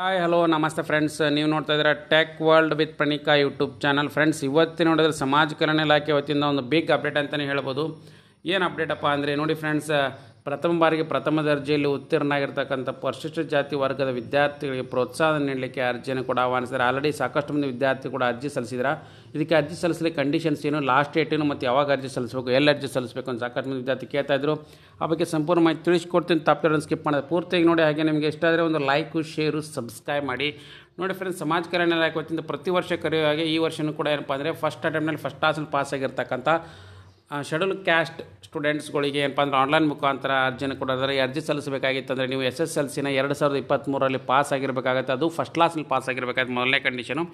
Hi hello ನಮಸ್ತೆ friends, ನೀವು ನೋಡ್ತಾ ಇದ್ದೀರಾ tech world with Pranika YouTube channel. Friends, ಇವತ್ತು ನೋಡಿದ್ರೆ ಸಮಾಜ ಕಲ್ಯಾಣ ಇಲಾಖೆ ವತಿಯಿಂದ ಒಂದು ಬಿಗ್ ಅಪ್ಡೇಟ್ ಅಂತಲೇ ಹೇಳ್ಬೋದು. ಏನು ಅಪ್ಡೇಟಪ್ಪ ಅಂದರೆ ನೋಡಿ ಫ್ರೆಂಡ್ಸ್, ಪ್ರಥಮ ಬಾರಿಗೆ ಪ್ರಥಮ ದರ್ಜೆಯಲ್ಲಿ ಉತ್ತೀರ್ಣರಾಗಿರ್ತಕ್ಕಂಥ ಪರಿಶಿಷ್ಟ ಜಾತಿ ವರ್ಗದ ವಿದ್ಯಾರ್ಥಿಗಳಿಗೆ ಪ್ರೋತ್ಸಾಹ ನೀಡಲಿಕ್ಕೆ ಅರ್ಜಿಯನ್ನು ಕೂಡ ಆಹ್ವಾನಿಸಿದ್ದಾರೆ. ಆಲ್ರೆಡಿ ಸಾಕಷ್ಟು ಮಂದಿ ವಿದ್ಯಾರ್ಥಿ ಕೂಡ ಅರ್ಜಿ ಸಲ್ಲಿಸಿದ್ದಾರೆ. ಇದಕ್ಕೆ ಅರ್ಜಿ ಸಲ್ಲಿಸಲಿಕ್ಕೆ ಕಂಡೀಷನ್ಸ್ ಏನು, ಲಾಸ್ಟ್ ಡೇಟ್ ಏನು, ಮತ್ತು ಯಾವಾಗ ಅರ್ಜಿ ಸಲ್ಲಿಸಬೇಕು, ಎಲ್ಲಿ ಅರ್ಜಿ ಸಲ್ಲಿಸಬೇಕು ಅಂತ ಸಾಕಷ್ಟು ಮಂದಿ ವಿದ್ಯಾರ್ಥಿ ಕೇಳ್ತಾ ಇದ್ರು. ಆ ಬಗ್ಗೆ ಸಂಪೂರ್ಣ ಮಾಹಿತಿ ತಿಳಿಸ್ಕೊಡ್ತೀನಿ. ತಪ್ಪು ಸ್ಕಿಪ್ ಮಾಡಿದೆ ಪೂರ್ತಿಯಾಗಿ ನೋಡಿ. ಹಾಗೆ ನಿಮಗೆ ಇಷ್ಟ ಆದರೆ ಒಂದು ಲೈಕು, ಶೇರು, ಸಬ್ಸ್ಕ್ರೈಬ್ ಮಾಡಿ. ನೋಡಿ ಫ್ರೆಂಡ್ಸ್, ಸಮಾಜ ಕಲ್ಯಾಣ ಇಲಾಖೆ ವತಿಯಿಂದ ಪ್ರತಿ ವರ್ಷ ಕರೆಯುವ ಹಾಗೆ ಈ ವರ್ಷವೂ ಕೂಡ ಏನಪ್ಪ ಅಂದರೆ ಫಸ್ಟ್ ಅಟೆಂಪ್ಟ್ನಲ್ಲಿ ಫಸ್ಟ್ ಕ್ಲಾಸಲ್ಲಿ ಪಾಸ್ ಆಗಿರ್ತಕ್ಕಂಥ ಶೆಡ್ಯೂಲ್ ಕ್ಯಾಸ್ಟ್ ಸ್ಟೂಡೆಂಟ್ಸ್ಗಳಿಗೆ ಏನಪ್ಪ ಅಂದರೆ ಆನ್ಲೈನ್ ಮುಖಾಂತರ ಅರ್ಜಿಯನ್ನು ಕೊಡೋದಾದ್ರೆ ಅರ್ಜಿ ಸಲ್ಲಿಸಬೇಕಾಗಿತ್ತು ಅಂದರೆ ನೀವು SSLCನ 2023ರಲ್ಲಿ ಪಾಸ್ ಆಗಿರಬೇಕಾಗುತ್ತೆ. ಅದು ಫಸ್ಟ್ ಕ್ಲಾಸಲ್ಲಿ ಪಾಸ್ ಆಗಿರಬೇಕಾಗುತ್ತೆ, ಮೊದಲನೇ ಕಂಡೀಷನು.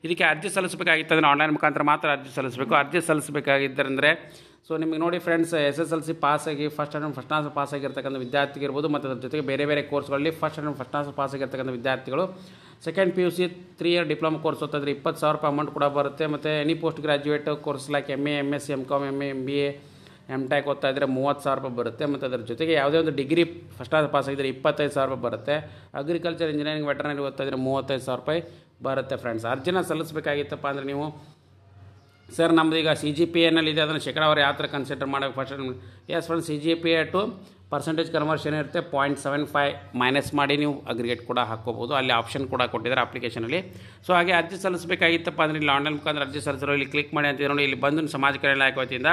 ಇದಕ್ಕೆ ಅರ್ಜಿ ಸಲ್ಲಿಸಬೇಕಾಗಿತ್ತು ಅಂದರೆ ಆನ್ಲೈನ್ ಮುಖಾಂತರ ಮಾತ್ರ ಅರ್ಜಿ ಸಲ್ಲಿಸಬೇಕು. ಅರ್ಜಿ ಸಲ್ಲಿಸಬೇಕಾಗಿದ್ದರೆ ಸೊ ನಿಮಗೆ ನೋಡಿ ಫ್ರೆಂಡ್ಸ್, SSLC ಪಾಸಾಗಿ ಫಸ್ಟ್ ಕ್ಲಾಸ್ ಪಾಸ್ ಆಗಿರ್ತಕ್ಕಂಥ ವಿದ್ಯಾರ್ಥಿಗಿರ್ಬೋದು, ಮತ್ತು ಅದ್ರ ಜೊತೆಗೆ ಬೇರೆ ಬೇರೆ ಕೋರ್ಸ್ಗಳಲ್ಲಿ ಫಸ್ಟ್ ಕ್ಲಾಸ್ ಪಾಸ್ ಆಗಿರ್ತಕ್ಕಂಥ ವಿದ್ಯಾರ್ಥಿಗಳು second PUC 3 year diploma course ಓದಿದ್ರೆ 20,000 ರೂಪಾಯಿ ಅಮೌಂಟ್ ಕೂಡ ಬರುತ್ತೆ. ಮತ್ತು any post graduate course like MA, MSc, MCom, MA, MBA, MTech ಓದ್ತಾ ಇದ್ದರೆ 30,000 ರೂಪಾಯಿ ಬರುತ್ತೆ. ಮತ್ತು ಅದ್ರ ಜೊತೆಗೆ ಯಾವುದೇ ಒಂದು ಡಿಗ್ರಿ ಫಸ್ಟ್ ಕ್ಲಾಸ್ ಪಾಸ್ ಆಗಿದ್ದರೆ 25,000 ರೂಪಾಯಿ ಬರುತ್ತೆ. ಅಗ್ರಿಕಲ್ಚರ್, ಇಂಜಿನಿಯರಿಂಗ್, ವೆಟರ್ನರಿ ಓದ್ತಾ ಇದ್ದರೆ 35,000 ರೂಪಾಯಿ ಬರುತ್ತೆ. ಫ್ರೆಂಡ್ಸ್, ಅರ್ಜಿನ ಸಲ್ಲಿಸಬೇಕಾಗಿತ್ತಪ್ಪ ಅಂದರೆ ನೀವು ಸರ್ ನಮ್ಮದು ಈಗ CGPA ಇದೆ, ಅದನ್ನು ಶೇಕಡಾವಾರು ಯಾವ ಥರ ಕನ್ಸಿಡರ್ ಮಾಡಬೇಕು first. Yes friends, CGPA to percentage conversion ಇರುತ್ತೆ. 0.75 ಮೈನಸ್ ಮಾಡಿ ನೀವು ಅಗ್ರಿಗೇಟ್ ಕೂಡ ಹಾಕ್ಕೋಬೋದು. ಅಲ್ಲಿ ಆಪ್ಷನ್ ಕೂಡ ಕೊಟ್ಟಿದ್ದಾರೆ ಅಪ್ಲಿಕೇಶನಲ್ಲಿ. ಸೊ ಹಾಗೆ ಅರ್ಜಿ ಸಲ್ಲಿಸಬೇಕಾಗಿತ್ತಪ್ಪ ಅಂದರೆ ಇಲ್ಲಿ ಆನ್ಲೈನ್ ಮುಖಾಂತರ ಅರ್ಜಿ ಸಲ್ಲಿಸಲು ಇಲ್ಲಿ ಕ್ಲಿಕ್ ಮಾಡಿ ಅಂತ ನೋಡಿ. ಇಲ್ಲಿ ಬಂದು ಸಮಾಜ ಕಲ್ಯಾಣ ಇಲಾಖೆ ವತಿಯಿಂದ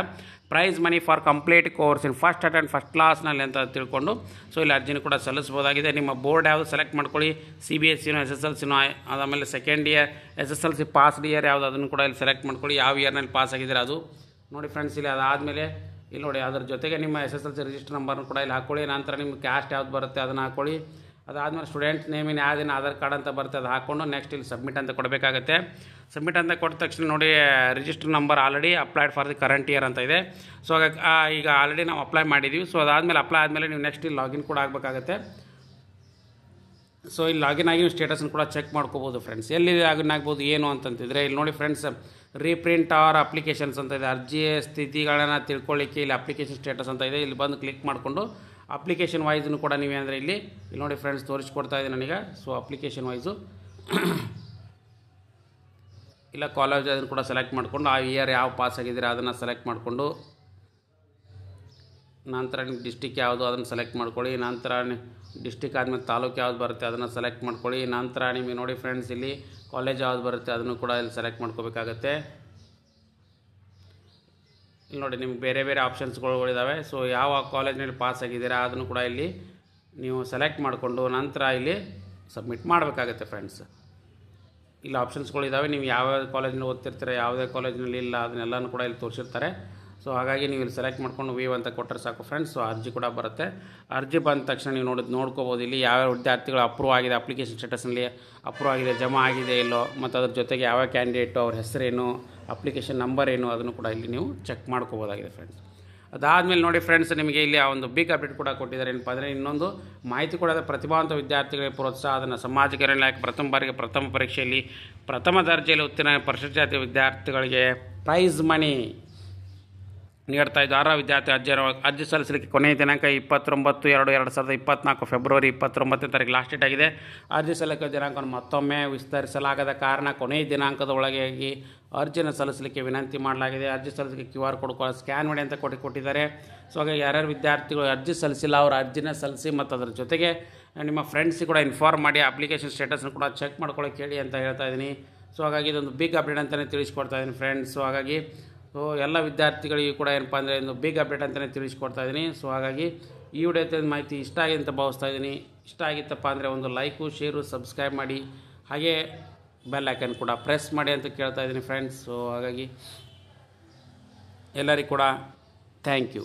prize money for complete course in first attend first ಕ್ಲಾಸ್ನಲ್ಲಿ ಅಂತ ತಿಳ್ಕೊಂಡು ಸೊ ಇಲ್ಲಿ ಅರ್ಜಿನ ಕೂಡ ಸಲ್ಲಿಸಬಹುದಾಗಿದೆ. ನಿಮ್ಮ ಬೋರ್ಡ್ ಯಾವುದು ಸೆಲೆಕ್ಟ್ ಮಾಡ್ಕೊಳ್ಳಿ, CBSEನೋ SSLCನೋ, ಅದಾದಮೇಲೆ second year SSLC passed year ಯಾವುದು ಅದನ್ನು ಕೂಡ ಇಲ್ಲಿ ಸೆಲೆಕ್ಟ್ ಮಾಡ್ಕೊಳ್ಳಿ. ಯಾವ ಇಯರ್ನಲ್ಲಿ ಪಾಸ್ ಆಗಿದ್ದೀರ ಅದು ನೋಡಿ ಫ್ರೆಂಡ್ಸ್. ಇಲ್ಲಿ ಅದಾದಮೇಲೆ ಇಲ್ಲಿ ನೋಡಿ ಅದ್ರ ಜೊತೆಗೆ ನಿಮ್ಮ SSLC ರಿಜಿಸ್ಟರ್ ನಂಬರ್ನು ಕೂಡ ಇಲ್ಲಿ ಹಾಕ್ಕೊಳ್ಳಿ. ನಂತರ ನಿಮ್ಮ ಕ್ಯಾಸ್ಟ್ ಯಾವ್ದು ಬರುತ್ತೆ ಅದನ್ನು ಹಾಕ್ಕೊಳ್ಳಿ. ಅದಾದಮೇಲೆ ಸ್ಟೂಡೆಂಟ್ ನೇಮಿನ ಯಾವುದೇನು ಆಧಾರ್ ಕಾರ್ಡ್ ಅಂತ ಬರುತ್ತೆ ಅದು ಹಾಕ್ಕೊಂಡು ನೆಕ್ಸ್ಟ್ ಇಲ್ಲಿ ಸಬ್ಮಿಟ್ ಅಂತ ಕೊಡಬೇಕಾಗುತ್ತೆ. ಸಬ್ಮಿಟ್ ಅಂತ ಕೊಟ್ಟ ತಕ್ಷಣ ನೋಡಿ register number already applied for the current year ಅಂತ ಇದೆ. ಸೊ ಹಾಗಾಗಿ ಈಗ ಆಲ್ರೆಡಿ ನಾವು ಅಪ್ಲೈ ಮಾಡಿದ್ದೀವಿ. ಸೊ ಅದಾದಮೇಲೆ ಅಪ್ಲೈ ಆದಮೇಲೆ ನೀವು ನೆಕ್ಸ್ಟ್ ಇಲ್ಲಿ ಲಾಗಿನ್ ಕೂಡ ಆಗಬೇಕಾಗುತ್ತೆ. ಸೊ ಇಲ್ಲಿ ಲಾಗಿನ್ ಆಗಿ ನೀವು ಸ್ಟೇಟಸ್ನ ಕೂಡ ಚೆಕ್ ಮಾಡ್ಕೋಬೋದು ಫ್ರೆಂಡ್ಸ್. ಎಲ್ಲಿ ಲಾಗಿನ್ ಆಗ್ಬೋದು ಏನು ಅಂತಂತಿದ್ರೆ ಇಲ್ಲಿ ನೋಡಿ ಫ್ರೆಂಡ್ಸ್, ರೀಪ್ರಿಂಟ್ ಆರ್ ಅಪ್ಲಿಕೇಶನ್ಸ್ ಅಂತ ಇದೆ. ಅರ್ಜಿಯ ಸ್ಥಿತಿಗಳನ್ನು ತಿಳ್ಕೊಳ್ಳಿಕ್ಕೆ ಇಲ್ಲಿ ಅಪ್ಲಿಕೇಶನ್ ಸ್ಟೇಟಸ್ ಅಂತ ಇದೆ. ಇಲ್ಲಿ ಬಂದು ಕ್ಲಿಕ್ ಮಾಡಿಕೊಂಡು ಅಪ್ಲಿಕೇಶನ್ ವೈಸನ್ನು ಕೂಡ ನೀವೇಂದರೆ ಇಲ್ಲಿ ನೋಡಿ ಫ್ರೆಂಡ್ಸ್ ತೋರಿಸ್ಕೊಡ್ತಾ ಇದೆ ನನಗೆ. ಸೊ ಅಪ್ಲಿಕೇಶನ್ ವೈಸು ಇಲ್ಲ ಕಾಲೇಜ್ ಅದನ್ನು ಕೂಡ ಸೆಲೆಕ್ಟ್ ಮಾಡಿಕೊಂಡು ಆ ಇಯರ್ ಯಾವ ಪಾಸ್ ಆಗಿದ್ದೀರಾ ಅದನ್ನು ಸೆಲೆಕ್ಟ್ ಮಾಡಿಕೊಂಡು ನಂತರ ನಿಮ್ಮ ಡಿಸ್ಟಿಕ್ ಯಾವುದು ಅದನ್ನು ಸೆಲೆಕ್ಟ್ ಮಾಡ್ಕೊಳ್ಳಿ. ನಂತರ ಡಿಸ್ಟಿಕ್ ಆದಮೇಲೆ ತಾಲೂಕು ಯಾವ್ದು ಬರುತ್ತೆ ಅದನ್ನು ಸೆಲೆಕ್ಟ್ ಮಾಡ್ಕೊಳ್ಳಿ. ನಂತರ ನಿಮಗೆ ನೋಡಿ ಫ್ರೆಂಡ್ಸ್ ಇಲ್ಲಿ ಕಾಲೇಜ್ ಯಾವ್ದು ಬರುತ್ತೆ ಅದನ್ನು ಕೂಡ ಇಲ್ಲಿ ಸೆಲೆಕ್ಟ್ ಮಾಡ್ಕೋಬೇಕಾಗತ್ತೆ. ಇಲ್ಲಿ ನೋಡಿ ನಿಮ್ಗೆ ಬೇರೆ ಬೇರೆ ಆಪ್ಷನ್ಸ್ಗಳಿದ್ದಾವೆ. ಸೊ ಯಾವ ಕಾಲೇಜ್ನಲ್ಲಿ ಪಾಸ್ ಆಗಿದ್ದೀರಾ ಅದನ್ನು ಕೂಡ ಇಲ್ಲಿ ನೀವು ಸೆಲೆಕ್ಟ್ ಮಾಡಿಕೊಂಡು ನಂತರ ಇಲ್ಲಿ ಸಬ್ಮಿಟ್ ಮಾಡಬೇಕಾಗತ್ತೆ ಫ್ರೆಂಡ್ಸ್. ಇಲ್ಲಿ ಆಪ್ಷನ್ಸ್ಗಳಿದ್ದಾವೆ. ನೀವು ಯಾವ್ಯಾವ ಕಾಲೇಜ್ನಲ್ಲಿ ಓದ್ತಿರ್ತೀರ, ಯಾವುದೇ ಕಾಲೇಜ್ನಲ್ಲಿ ಇಲ್ಲ ಅದನ್ನೆಲ್ಲನೂ ಕೂಡ ಇಲ್ಲಿ ತೋರಿಸಿರ್ತಾರೆ. ಸೊ ಹಾಗಾಗಿ ನೀವು ಇಲ್ಲಿ ಸೆಲೆಕ್ಟ್ ಮಾಡ್ಕೊಂಡು ವೀವ್ ಅಂತ ಕೊಟ್ಟರೆ ಸಾಕು ಫ್ರೆಂಡ್ಸ್. ಸೊ ಅರ್ಜಿ ಕೂಡ ಬರುತ್ತೆ. ಅರ್ಜಿ ಬಂದ ತಕ್ಷಣ ನೀವು ನೋಡ್ಕೋಬೋದು ಇಲ್ಲಿ ಯಾವ್ಯಾವ ವಿದ್ಯಾರ್ಥಿಗಳು ಅಪ್ರೂವ್ ಆಗಿದೆ, ಅಪ್ಲಿಕೇಶನ್ ಸ್ಟೇಟಸ್ನಲ್ಲಿ ಅಪ್ರೂವ್ ಆಗಿದೆ, ಜಮಾ ಆಗಿದೆ ಇಲ್ಲೋ, ಮತ್ತು ಅದ್ರ ಜೊತೆಗೆ ಯಾವ ಕ್ಯಾಂಡಿಡೇಟು, ಅವ್ರ ಹೆಸರೇನು, ಅಪ್ಲಿಕೇಶನ್ ನಂಬರ್ ಏನು ಅದನ್ನು ಕೂಡ ಇಲ್ಲಿ ನೀವು ಚೆಕ್ ಮಾಡ್ಕೋಬೋದಾಗಿದೆ ಫ್ರೆಂಡ್ಸ್. ಅದಾದಮೇಲೆ ನೋಡಿ ಫ್ರೆಂಡ್ಸ್, ನಿಮಗೆ ಇಲ್ಲಿ ಆ ಒಂದು ಬಿಗ್ ಅಪ್ಡೇಟ್ ಕೂಡ ಕೊಟ್ಟಿದ್ದಾರೆ. ಏನಪ್ಪ ಅಂದರೆ ಇನ್ನೊಂದು ಮಾಹಿತಿ ಕೊಡೋದ ಪ್ರತಿಭಾವಂತ ವಿದ್ಯಾರ್ಥಿಗಳಿಗೆ ಪ್ರೋತ್ಸಾಹ, ಅದನ್ನು ಸಮಾಜ ಕಲ್ಯಾಣ ಇಲಾಖೆ ಪ್ರಥಮ ಬಾರಿಗೆ ಪ್ರಥಮ ಪರೀಕ್ಷೆಯಲ್ಲಿ ಪ್ರಥಮ ದರ್ಜೆಯಲ್ಲಿ ಉತ್ತೀರ್ಣ ಪರಿಶಿಷ್ಟ ಜಾತಿ ವಿದ್ಯಾರ್ಥಿಗಳಿಗೆ ಪ್ರೈಸ್ ಮನಿ ನೀಡ್ತಾ ಇದ್ದು. ಅರ್ಹ ವಿದ್ಯಾರ್ಥಿ ಅರ್ಜಿ ಸಲ್ಲಿಸಲಿಕ್ಕೆ ಕೊನೆಯ ದಿನಾಂಕ 29/2/2024 ಫೆಬ್ರವರಿ 29ನೇ ತಾರೀಕು ಲಾಸ್ಟ್ ಡೇಟ್ ಆಗಿದೆ. ಅರ್ಜಿ ಸಲ್ಲಿಕೆ ದಿನಾಂಕವನ್ನು ಮತ್ತೊಮ್ಮೆ ವಿಸ್ತರಿಸಲಾಗದ ಕಾರಣ ಕೊನೆಯ ದಿನಾಂಕದ ಒಳಗೆ ಅರ್ಜಿಯನ್ನು ಸಲ್ಲಿಸಲಿಕ್ಕೆ ವಿನಂತಿ ಮಾಡಲಾಗಿದೆ. ಅರ್ಜಿ ಸಲ್ಲಿಸಲಿಕ್ಕೆ QR ಕೋಡ್ ಸ್ಕ್ಯಾನ್ ಮಾಡಿ ಅಂತ ಕೊಟ್ಟಿದ್ದಾರೆ. ಸೊ ಹಾಗಾಗಿ ಯಾರ್ಯಾರು ವಿದ್ಯಾರ್ಥಿಗಳು ಅರ್ಜಿ ಸಲ್ಲಿಸಿಲ್ಲ ಅವರು ಅರ್ಜಿನ ಸಲ್ಲಿಸಿ, ಮತ್ತು ಅದರ ಜೊತೆಗೆ ನಿಮ್ಮ ಫ್ರೆಂಡ್ಸಿಗೆ ಕೂಡ ಇನ್ಫಾರ್ಮ್ ಮಾಡಿ ಅಪ್ಲಿಕೇಶನ್ ಸ್ಟೇಟಸ್ನ ಕೂಡ ಚೆಕ್ ಮಾಡ್ಕೊಳ್ಳೋಕೆ ಹೇಳಿ ಅಂತ ಹೇಳ್ತಾ ಇದ್ದೀನಿ. ಸೊ ಹಾಗಾಗಿ ಇದೊಂದು ಬಿಗ್ ಅಪ್ಡೇಟ್ ಅಂತಲೇ ತಿಳಿಸ್ಕೊಡ್ತಾ ಇದ್ದೀನಿ ಫ್ರೆಂಡ್ಸ್. ಸೊ ಹಾಗಾಗಿ ಎಲ್ಲ ವಿದ್ಯಾರ್ಥಿಗಳಿಗೂ ಕೂಡ ಏನಪ್ಪ ಅಂದರೆ ಒಂದು ಬಿಗ್ ಅಪ್ಡೇಟ್ ಅಂತಲೇ ತಿಳಿಸ್ಕೊಡ್ತಾ ಇದ್ದೀನಿ. ಸೊ ಹಾಗಾಗಿ ಈ ವಿಡಿಯೋ ಮಾಹಿತಿ ಇಷ್ಟ ಆಗಿದೆ ಅಂತ ಭಾವಿಸ್ತಾ ಇದ್ದೀನಿ. ಇಷ್ಟ ಆಗಿತ್ತಪ್ಪ ಅಂದರೆ ಒಂದು ಲೈಕು, ಶೇರು, ಸಬ್ಸ್ಕ್ರೈಬ್ ಮಾಡಿ, ಹಾಗೆ ಬೆಲ್ ಐಕನ್ ಕೂಡ ಪ್ರೆಸ್ ಮಾಡಿ ಅಂತ ಕೇಳ್ತಾ ಇದ್ದೀನಿ ಫ್ರೆಂಡ್ಸ್. ಸೊ ಹಾಗಾಗಿ ಎಲ್ಲರಿಗೂ ಕೂಡ ಥ್ಯಾಂಕ್ ಯು.